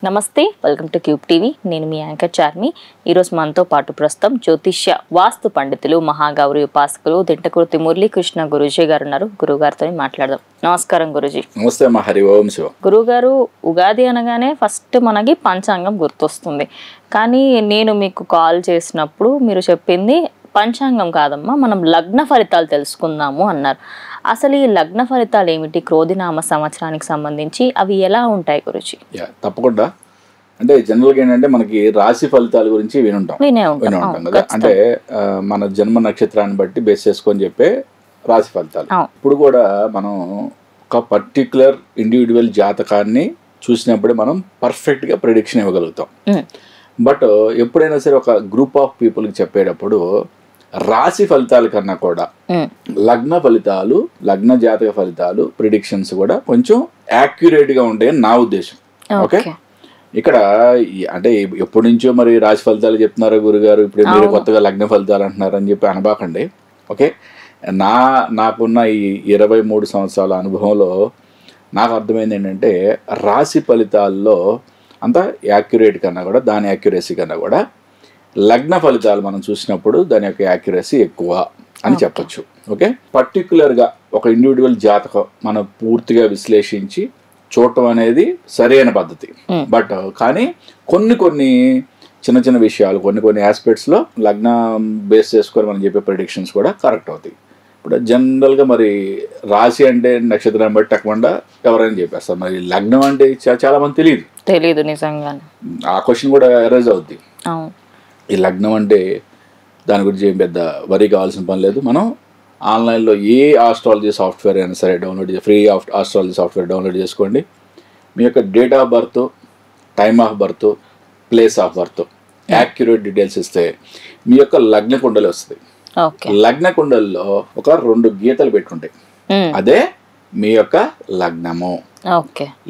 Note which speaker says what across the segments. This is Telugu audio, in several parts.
Speaker 1: నమస్తే, వెల్కమ్ టు క్యూబ్ టీవీ. నేను మీ యాంకర్ చార్మి. ఈరోజు మనతో పాటు ప్రస్తుతం జ్యోతిష్య వాస్తు పండితులు మహాగౌరి ఉపాసకులు దింటకుర్తి మురళీకృష్ణ గురూజీ గారు ఉన్నారు. గురుగారితో మాట్లాడదాం. నమస్కారం గురూజీ.
Speaker 2: నమస్తే అమ్మా. హరి ఓం శివ.
Speaker 1: గురుగారు, ఉగాది అనగానే ఫస్ట్ మనకి పంచాంగం గుర్తొస్తుంది. కానీ నేను మీకు కాల్ చేసినప్పుడు మీరు చెప్పింది పంచాంగం కాదమ్మా, మనం లగ్న ఫలితాలు తెలుసుకుందాము అన్నారు. అసలు ఈ లగ్న ఫలితాలు ఏమిటి? క్రోధినామ సంవత్సరానికి సంబంధించి అవి ఎలా ఉంటాయి గురుజీ?
Speaker 2: తప్పకుండా. అంటే జనరల్గా ఏంటంటే మనకి రాశి ఫలితాల గురించి వినే ఉంటాం కదా. అంటే మన జన్మ నక్షత్రాన్ని బట్టి బేస్ చేసుకొని చెప్పే రాశి ఫలితాలు. ఇప్పుడు కూడా మనం ఒక పర్టికులర్ ఇండివిజువల్ జాతకాన్ని చూసినప్పుడే మనం పర్ఫెక్ట్గా ప్రిడిక్షన్ ఇవ్వగలుగుతాం. బట్ ఎప్పుడైనా సరే ఒక గ్రూప్ ఆఫ్ పీపుల్కి చెప్పేటప్పుడు రాశి ఫలితాల కన్నా కూడా లగ్న ఫలితాలు, లగ్న జాతక ఫలితాలు, ప్రిడిక్షన్స్ కూడా కొంచెం యాక్యురేట్గా ఉంటాయని నా ఉద్దేశం. ఓకే, ఇక్కడ అంటే ఎప్పటి నుంచో మరి రాశి ఫలితాలు చెప్తున్నారా గురుగారు, ఇప్పుడు మీరు కొత్తగా లగ్న ఫలితాలు అంటున్నారు అని చెప్పి అనబాకండి. ఓకే, నాకున్న ఈ 23 సంవత్సరాల అనుభవంలో నాకు అర్థమైంది ఏంటంటే రాశి ఫలితాల్లో అంత యాక్యురేట్ కన్నా కూడా, దాని యాక్యురసీ కన్నా కూడా లగ్న ఫలితాలు మనం చూసినప్పుడు దాని యొక్క యాక్యురసీ ఎక్కువ అని చెప్పచ్చు. ఓకే, పర్టికులర్గా ఒక ఇండివిజువల్ జాతకం మనం పూర్తిగా విశ్లేషించి చూడటం అనేది సరైన పద్ధతి. బట్ కానీ కొన్ని చిన్న చిన్న విషయాలు, కొన్ని ఆస్పెక్ట్స్లో లగ్నం బేస్ చేసుకొని మనం చెప్పే ప్రిడిక్షన్స్ కూడా కరెక్ట్ అవుతాయి. ఇప్పుడు జనరల్గా మరి రాశి అంటే నక్షత్రాన్ని బట్టి తక్కువ ఎవరైనా చెప్పేస్తారు. మరి లగ్నం అంటే చాలా మంది తెలియదు నిజంగా. ఆ క్వశ్చన్ కూడా ఎరేజ్ అవుద్ది. ఈ లగ్నం అంటే దాని గురించి ఏం పెద్ద వరి కావాల్సిన పని లేదు. మనం ఆన్లైన్లో ఏ ఆస్ట్రాలజీ సాఫ్ట్వేర్ అయినా సరే ఫ్రీ ఆస్ట్రాలజీ సాఫ్ట్వేర్ డౌన్లోడ్ చేసుకోండి. మీ యొక్క date of birth, time of birth, place of birth accurate details ఇస్తే మీ యొక్క లగ్న కుండలి వస్తుంది. లగ్న కుండలిలో ఒక 2 గీతలు పెట్టుకుంటాయి, అదే మీ యొక్క లగ్నము.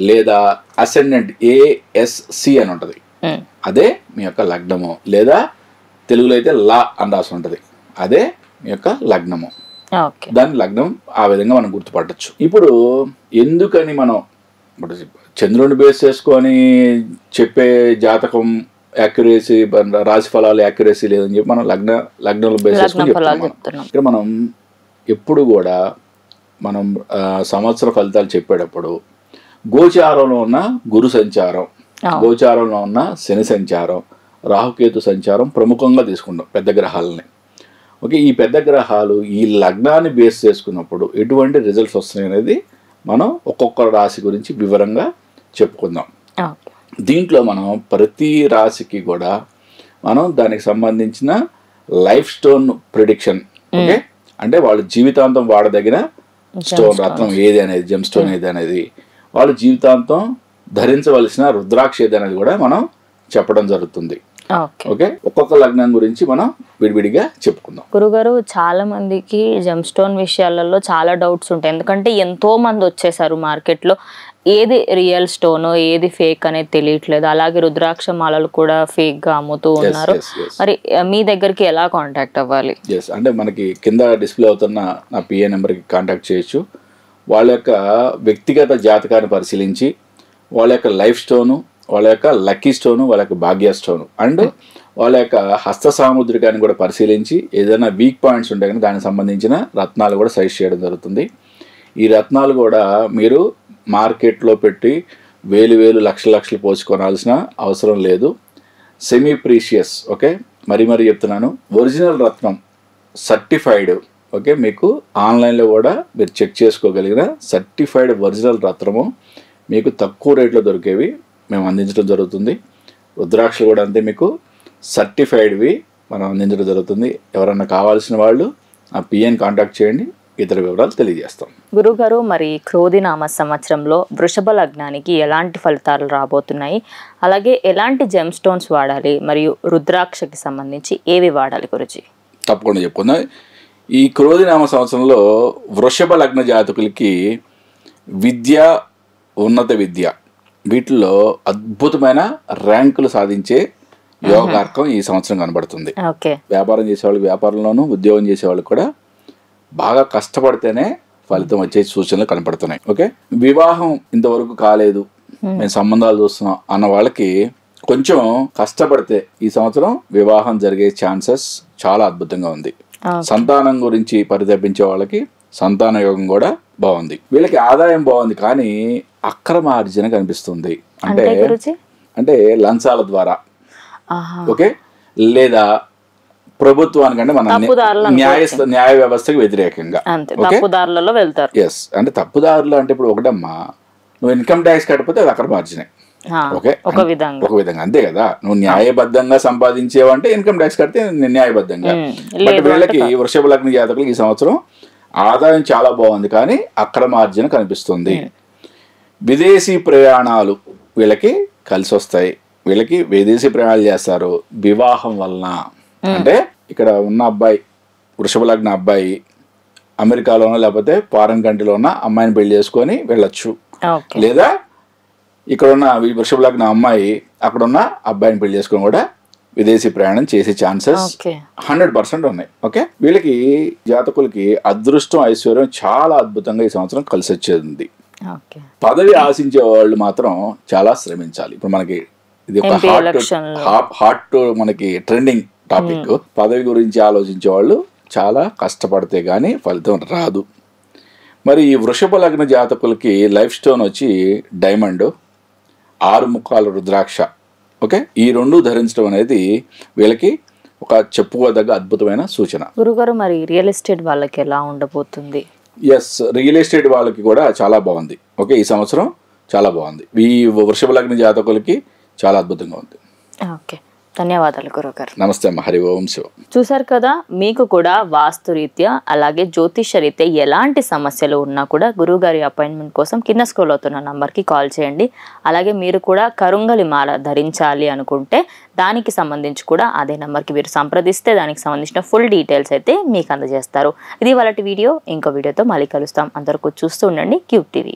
Speaker 2: లేదా అసెండెంట్ ASC అని ఉంటుంది, అదే మీ యొక్క లగ్నము. లేదా తెలుగులో అయితే లా అని రాసి ఉంటుంది, అదే మీ యొక్క లగ్నము. దాని లగ్నం ఆ విధంగా మనం గుర్తుపట్టచ్చు. ఇప్పుడు ఎందుకని మనం ఇప్పుడు చంద్రుడిని బేస్ చేసుకొని చెప్పే జాతకం యాక్యురసీ, రాశి ఫలాలు యాక్యురసీ లేదని చెప్పి మనం లగ్నంలో బేస్ చేసుకొని చెప్తున్నాం. ఇక్కడ మనం ఎప్పుడు కూడా మనం సంవత్సర ఫలితాలు చెప్పేటప్పుడు గోచారంలో ఉన్న గురు సంచారం, గోచారంలో ఉన్న శని సంచారం, రాహుకేతు సంచారం ప్రముఖంగా తీసుకుంటాం పెద్ద గ్రహాలని. ఓకే, ఈ పెద్ద గ్రహాలు ఈ లగ్నాన్ని బేస్ చేసుకున్నప్పుడు ఎటువంటి రిజల్ట్స్ వస్తున్నాయి అనేది మనం ఒక్కొక్క రాశి గురించి వివరంగా చెప్పుకుందాం. దీంట్లో మనం ప్రతి రాశికి కూడా మనం దానికి సంబంధించిన లైఫ్ స్టోన్ ప్రిడిక్షన్, ఓకే, అంటే వాళ్ళు జీవితాంతం వాడదగిన స్టోన్, రత్నం ఏది అనేది, జెమ్ స్టోన్ ఏది అనేది, వాళ్ళు జీవితాంతం ధరించవలసిన రుద్రాక్ష ఏది అనేది కూడా మనం చెప్పడం జరుగుతుంది. ఓకే, ఒక్కొక్క లగ్నం గురించి మనం విడివిడిగా చెప్పుకుందాం.
Speaker 1: గురుగారు, చాలా మందికి జెమ్ స్టోన్ విషయాలలో చాలా డౌట్స్ ఉంటాయి. ఎందుకంటే ఎంతో మంది వచ్చేసారు మార్కెట్లో, ఏది రియల్ స్టోన్ ఏది ఫేక్ అనేది తెలియట్లేదు. అలాగే రుద్రాక్ష మాలలు కూడా ఫేక్ గా అమ్ముతూ ఉన్నారు. మరి మీ దగ్గరికి ఎలా కాంటాక్ట్ అవ్వాలి?
Speaker 2: అంటే మనకి కింద డిస్ప్లే అవుతున్న నా PA నెంబర్కి కాంటాక్ట్ చేయొచ్చు. వాళ్ళ యొక్క వ్యక్తిగత జాతకాన్ని పరిశీలించి వాళ్ళ యొక్క లైఫ్ స్టోను, వాళ్ళ యొక్క లక్కీ స్టోను, వాళ్ళ యొక్క భాగ్య స్టోను అండ్ వాళ్ళ యొక్క హస్త సాముద్రికాన్ని కూడా పరిశీలించి ఏదైనా వీక్ పాయింట్స్ ఉంటే కానీ దానికి సంబంధించిన రత్నాలు కూడా సజెస్ట్ చేయడం జరుగుతుంది. ఈ రత్నాలు కూడా మీరు మార్కెట్లో పెట్టి వేలు లక్షలు పోసి కొనాల్సిన అవసరం లేదు. సెమీ ప్రీషియస్, ఓకే, మరీ చెప్తున్నాను, ఒరిజినల్ రత్నం సర్టిఫైడ్. ఓకే, మీకు ఆన్లైన్లో కూడా మీరు చెక్ చేసుకోగలిగిన సర్టిఫైడ్ ఒరిజినల్ రత్నము మీకు తక్కువ రేట్లో దొరికేవి మేము అందించడం జరుగుతుంది. రుద్రాక్షలు కూడా అంతే, మీకు సర్టిఫైడ్వి మనం అందించడం జరుగుతుంది. ఎవరన్నా కావాల్సిన వాళ్ళు ఆ PAని కాంటాక్ట్ చేయండి, ఇతర వివరాలు తెలియజేస్తాం.
Speaker 1: గురుగారు, మరి క్రోధినామ సంవత్సరంలో వృషభ లగ్నానికి ఎలాంటి ఫలితాలు రాబోతున్నాయి, అలాగే ఎలాంటి జెమ్ స్టోన్స్ వాడాలి, మరియు రుద్రాక్షకి సంబంధించి ఏవి వాడాలి గురుజీ?
Speaker 2: తప్పకుండా చెప్పుకుందాం. ఈ క్రోధినామ సంవత్సరంలో వృషభ లగ్న జాతకులకి విద్య, ఉన్నత విద్య వీటిల్లో అద్భుతమైన ర్యాంకులు సాధించే యోగార్కం ఈ సంవత్సరం కనబడుతుంది. వ్యాపారం చేసేవాళ్ళకి వ్యాపారంలోనూ, ఉద్యోగం చేసేవాళ్ళకి కూడా బాగా కష్టపడితేనే ఫలితం వచ్చే సూచనలు కనపడుతున్నాయి. ఓకే, వివాహం ఇంతవరకు కాలేదు, మేము సంబంధాలు చూస్తున్నాం అన్న వాళ్ళకి కొంచెం కష్టపడితే ఈ సంవత్సరం వివాహం జరిగే ఛాన్సెస్ చాలా అద్భుతంగా ఉంది. సంతానం గురించి పరితపించే వాళ్ళకి సంతాన యోగం కూడా బాగుంది. వీళ్ళకి ఆదాయం బాగుంది, కానీ అక్రమ ఆర్జన కనిపిస్తుంది. అంటే లంచాల ద్వారా, ఓకే, లేదా ప్రభుత్వానికంటే మన న్యాయ వ్యవస్థకు వ్యతిరేకంగా ఎస్. అంటే తప్పుదారులు అంటే ఇప్పుడు ఒకటమ్మా, నువ్వు ఇన్కమ్ ట్యాక్స్ కట్టకపోతే అది అక్రమార్జనే. ఓకే, ఒక విధంగా అంతే కదా. నువ్వు న్యాయబద్ధంగా సంపాదించేవంటే ఇన్కమ్ ట్యాక్స్ కడితే న్యాయబద్ధంగా. బట్ వీళ్ళకి వృషభ లగ్న జాతకులకి ఈ సంవత్సరం ఆదాయం చాలా బాగుంది, కానీ అక్రమార్జన కనిపిస్తుంది. విదేశీ ప్రయాణాలు వీళ్ళకి కలిసి వస్తాయి. వీళ్ళకి విదేశీ ప్రయాణాలు చేస్తారు వివాహం వలన. అంటే ఇక్కడ ఉన్న అబ్బాయి, వృషభ లగ్న అబ్బాయి అమెరికాలోనో లేకపోతే ఫారెన్ కంట్రీలో ఉన్న అమ్మాయిని పెళ్లి చేసుకొని వెళ్ళొచ్చు, లేదా ఇక్కడ ఉన్న వృషభ లగ్న అమ్మాయి అక్కడ ఉన్న అబ్బాయిని పెళ్లి చేసుకొని కూడా విదేశీ ప్రయాణం చేసే ఛాన్సెస్ 100% ఉన్నాయి. ఓకే, వీళ్ళకి జాతకులకి అదృష్టం ఐశ్వర్యం చాలా అద్భుతంగా ఈ సంవత్సరం కలిసి వచ్చేది. పదవి ఆశించే వాళ్ళు మాత్రం చాలా శ్రమించాలి. ఇప్పుడు మనకి ఇది ఒక హాట్ మనకి ట్రెండింగ్ టాపిక్. పదవి గురించి ఆలోచించే వాళ్ళు చాలా కష్టపడితే గానీ ఫలితం రాదు. మరి ఈ వృషభ లగ్న జాతకులకి లైఫ్ స్టోన్ వచ్చి డైమండ్, 6 ముఖాల రుద్రాక్ష. ఓకే, ఈ 2 ధరించడం అనేది వీళ్ళకి ఒక చెప్పుకోదగ్గ అద్భుతమైన సూచన.
Speaker 1: గురుగారు, మరి రియల్ ఎస్టేట్ వాళ్ళకి ఎలా ఉండబోతుంది?
Speaker 2: ఎస్, రియల్ ఎస్టేట్ వాళ్ళకి కూడా చాలా బాగుంది. ఓకే, ఈ సంవత్సరం చాలా బాగుంది. ఈ వృషభ లగ్న జాతకులకి చాలా అద్భుతంగా ఉంది.
Speaker 1: ఓకే, ధన్యవాదాలు గురుగారు.
Speaker 2: నమస్తే అమ్మ. హరి ఓం శివ.
Speaker 1: చూసారు కదా, మీకు కూడా వాస్తురీత్యా అలాగే జ్యోతిష రీత్యా ఎలాంటి సమస్యలు ఉన్నా కూడా గురువుగారి అపాయింట్మెంట్ కోసం కింద స్క్రోల్ అవుతున్న నంబర్కి కాల్ చేయండి. అలాగే మీరు కూడా కరుంగలి మాల ధరించాలి అనుకుంటే దానికి సంబంధించి కూడా అదే నెంబర్కి మీరు సంప్రదిస్తే దానికి సంబంధించిన ఫుల్ డీటెయిల్స్ అయితే మీకు అందజేస్తారు. ఇది వాళ్ళ వీడియో. ఇంకో వీడియోతో మళ్ళీ కలుస్తాం. అందరికీ చూస్తూ ఉండండి క్యూబ్ టీవీ.